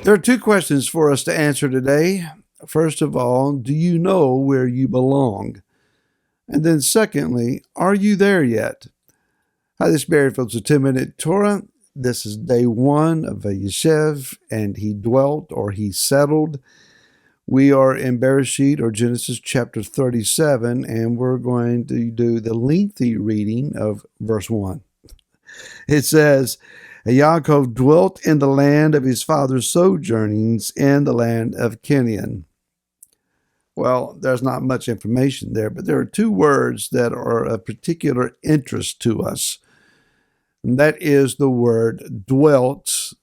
There are two questions for us to answer today. First of all, do you know where you belong? And then secondly, are you there yet? Hi, this is Barry Phillips with 10-Minute Torah. This is day one of Vayeshev, and he dwelt or he settled. We are in Bereshit or Genesis chapter 37, and we're going to do the lengthy reading of verse 1. It says, Yaakov dwelt in the land of his father's sojournings in the land of Canaan. Well, there's not much information there, but there are two words that are of particular interest to us. And that is the word dwelt,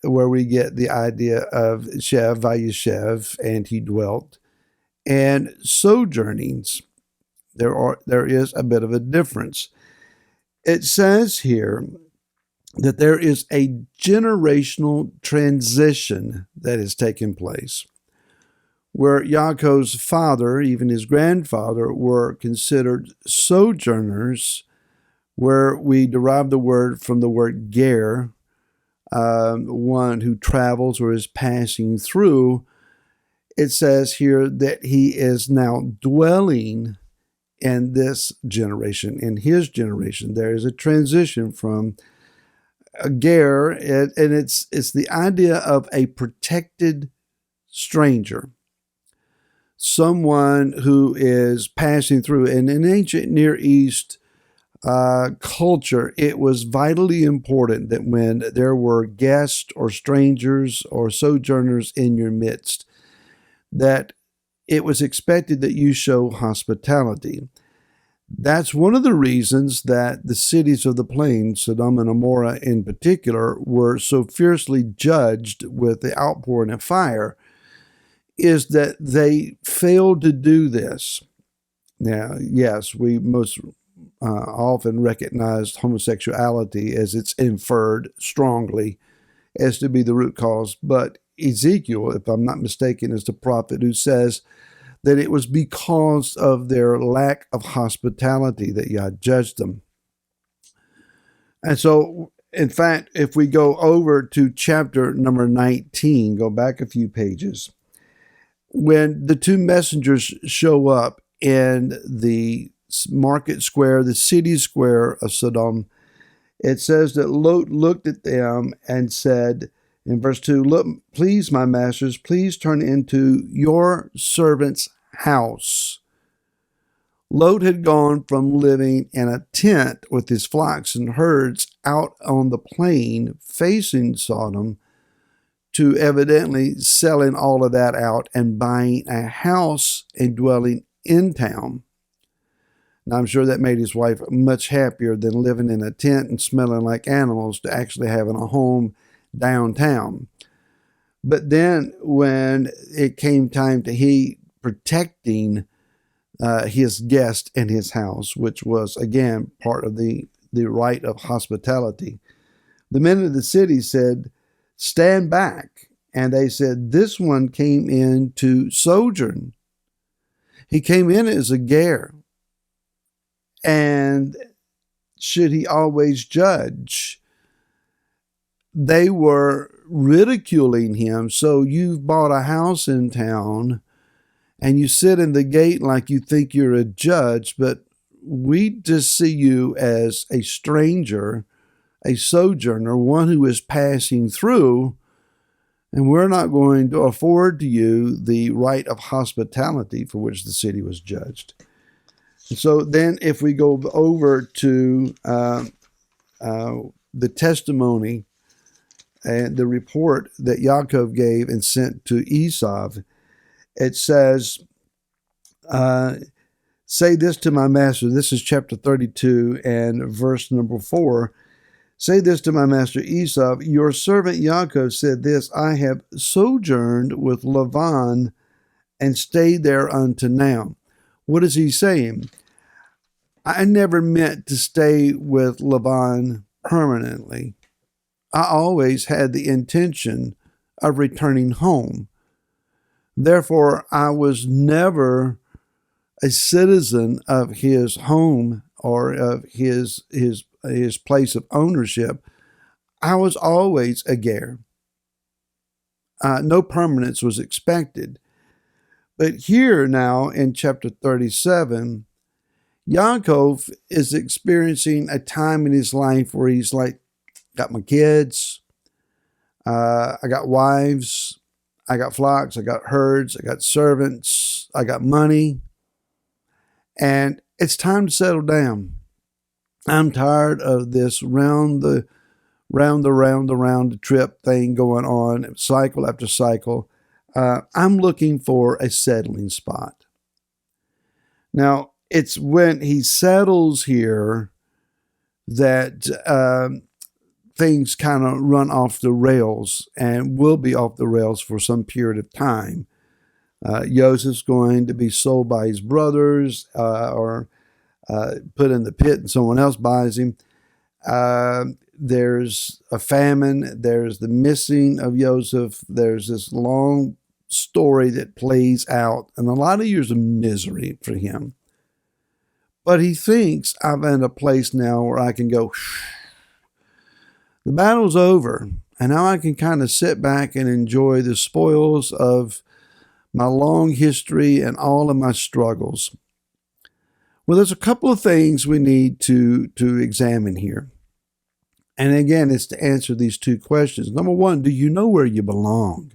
where we get the idea of Shev, Vayeshev, and he dwelt, and sojournings. There is a bit of a difference. It says here that there is a generational transition that has taken place, where Yaakov's father, even his grandfather, were considered sojourners, where we derive the word from the word ger, one who travels or is passing through. It says here that he is now dwelling in this generation, in his generation. There is a transition from a ger, and it's the idea of a protected stranger, someone who is passing through. And in ancient Near East culture, it was vitally important that when there were guests or strangers or sojourners in your midst, that it was expected that you show hospitality. That's one of the reasons that the cities of the plain, Sodom and Gomorrah in particular, were so fiercely judged with the outpouring of fire, is that they failed to do this. Now, yes, we most often recognized homosexuality as it's inferred strongly as to be the root cause, but Ezekiel, if I'm not mistaken, is the prophet who says that it was because of their lack of hospitality that God judged them. And so, in fact, if we go over to chapter number 19, go back a few pages, when the two messengers show up in the market square, the city square of Sodom, it says that Lot looked at them and said, in verse 2, "Look, please, my masters, please turn into your servant's house." Lot had gone from living in a tent with his flocks and herds out on the plain facing Sodom to evidently selling all of that out and buying a house and dwelling in town. Now, I'm sure that made his wife much happier than living in a tent and smelling like animals to actually having a home downtown. But then when it came time to he protecting his guest in his house, which was, again, part of the right of hospitality, the men of the city said, "Stand back." And they said, "This one came in to sojourn. He came in as a ger. And should he always judge?" They were ridiculing him. "So you've bought a house in town and you sit in the gate like you think you're a judge, but we just see you as a stranger, a sojourner, one who is passing through, and we're not going to afford to you the right of hospitality for which the city was judged." So then if we go over to the testimony and the report that Yaakov gave and sent to Esau, it says, "Say this to my master." This is chapter 32 and verse number 4. "Say this to my master Esau, your servant Yaakov said this, I have sojourned with Laban and stayed there unto now." What is he saying? I never meant to stay with Laban permanently. I always had the intention of returning home. Therefore, I was never a citizen of his home or of his place of ownership. I was always a ger. No permanence was expected. But here now in chapter 37, Yaakov is experiencing a time in his life where he's like, got my kids, I got wives, I got flocks, I got herds, I got servants, I got money, and it's time to settle down. I'm tired of this round the trip thing going on, cycle after cycle. I'm looking for a settling spot. Now, it's when he settles here that things kind of run off the rails and will be off the rails for some period of time. Joseph's going to be sold by his brothers or put in the pit and someone else buys him. There's a famine. There's the missing of Joseph. There's this long story that plays out and a lot of years of misery for him. But he thinks, I'm in a place now where I can go, the battle's over, and now I can kind of sit back and enjoy the spoils of my long history and all of my struggles. Well, there's a couple of things we need to examine here. And again, it's to answer these two questions. Number one, do you know where you belong?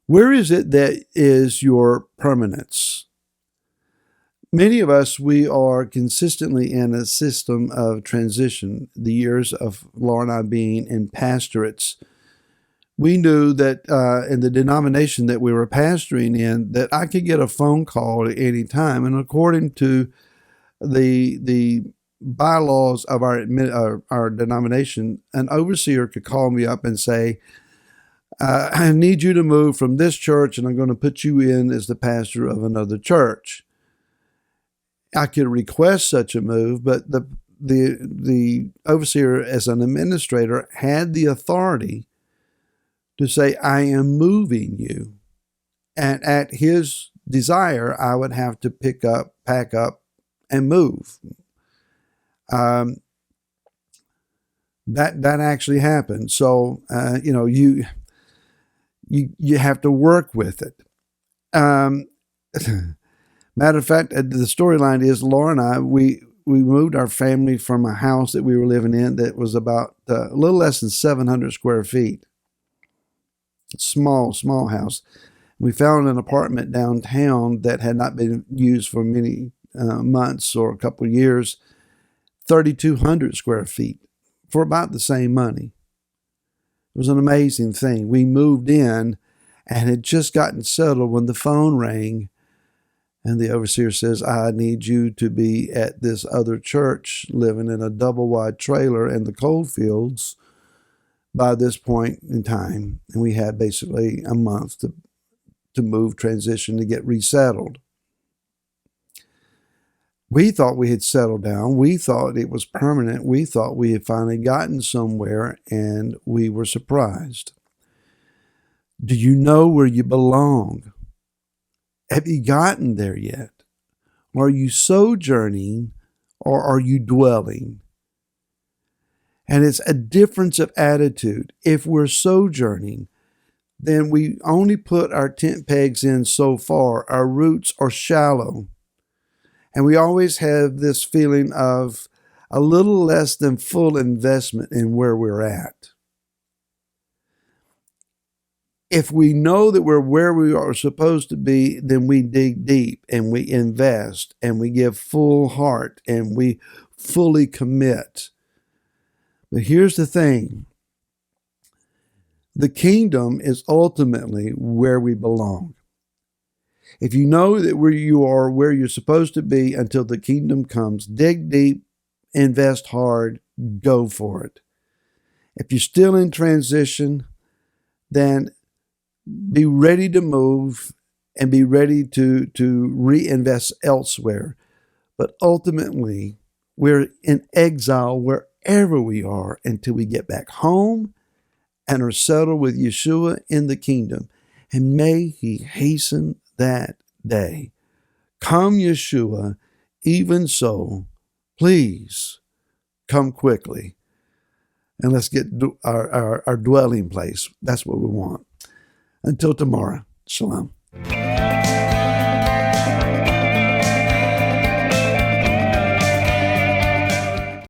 Where is it that is your permanence? Many of us, we are consistently in a system of transition. The years of Laura and I being in pastorates, we knew that in the denomination that we were pastoring in, that I could get a phone call at any time. And according to the bylaws of our denomination, an overseer could call me up and say, I need you to move from this church, and I'm going to put you in as the pastor of another church. I could request such a move, but the overseer as an administrator had the authority to say, I am moving you. And at his desire, I would have to pack up, and move. That actually happened. So, you have to work with it. Matter of fact, the storyline is Laura and I, we moved our family from a house that we were living in that was about a little less than 700 square feet. Small house. We found an apartment downtown that had not been used for many months or a couple of years, 3,200 square feet for about the same money. It was an amazing thing. We moved in and had just gotten settled when the phone rang. And the overseer says, I need you to be at this other church living in a double-wide trailer in the coal fields by this point in time. And we had basically a month to move, transition, to get resettled. We thought we had settled down. We thought it was permanent. We thought we had finally gotten somewhere, and we were surprised. Do you know where you belong? Have you gotten there yet? Are you sojourning or are you dwelling? And it's a difference of attitude. If we're sojourning, then we only put our tent pegs in so far. Our roots are shallow. And we always have this feeling of a little less than full investment in where we're at. If we know that we're where we are supposed to be, then we dig deep and we invest and we give full heart and we fully commit. But here's the thing. The kingdom is ultimately where we belong. If you know that where you are where you're supposed to be until the kingdom comes, dig deep, invest hard, go for it. If you're still in transition, then be ready to move and be ready to reinvest elsewhere. But ultimately, we're in exile wherever we are until we get back home and are settled with Yeshua in the kingdom. And may he hasten that day. Come, Yeshua, even so, please come quickly. And let's get our dwelling place. That's what we want. Until tomorrow, shalom.